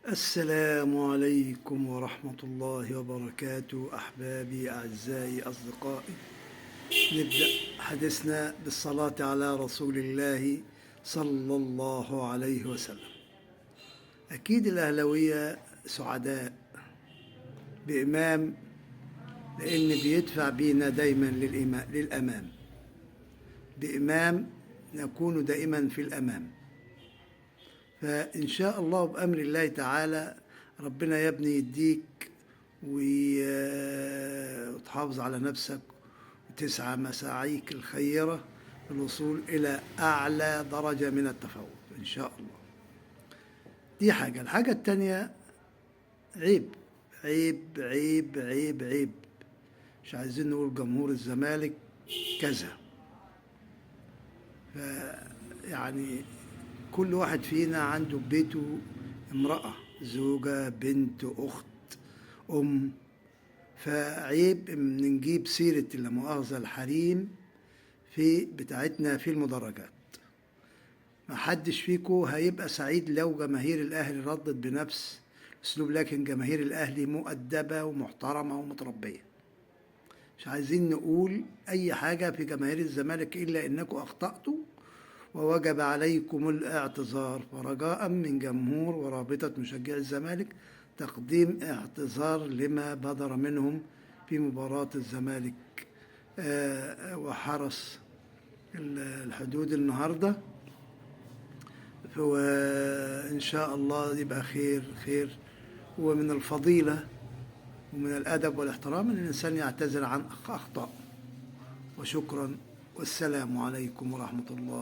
السلام عليكم ورحمة الله وبركاته. أحبابي أعزائي أصدقائي، نبدأ حديثنا بالصلاة على رسول الله صلى الله عليه وسلم. أكيد الأهلوية سعداء بإمام، لأن بيدفع بينا دايما للأمام. بإمام نكون دائما في الأمام، فإن شاء الله بأمر الله تعالى ربنا يا ابني يديك وتحافظ على نفسك وتسعى مساعيك الخيرة للوصول إلى أعلى درجة من التفوق إن شاء الله. دي حاجة. الحاجة التانية، عيب عيب عيب عيب عيب، مش عايزين نقول جمهور الزمالك كذا، يعني كل واحد فينا عنده في بيته امرأة، زوجة، بنت، أخت، أم، فعيب إن نجيب سيرة لا مؤاخذة الحريم في بتاعتنا في المدرجات. محدش فيكو هيبقى سعيد لو جماهير الأهلي ردت بنفس أسلوب، لكن جماهير الأهلي مؤدبة ومحترمة ومتربية. مش عايزين نقول أي حاجة في جماهير الزمالك إلا إنكم أخطأتوا ووجب عليكم الاعتذار، فرجاء من جمهور ورابطة مشجعي الزمالك تقديم اعتذار لما بدر منهم في مباراة الزمالك وحرس الحدود النهاردة. وإن شاء الله يبقى خير خير. ومن الفضيلة ومن الأدب والاحترام أن الإنسان يعتذر عن أخطاء. وشكرا، والسلام عليكم ورحمة الله.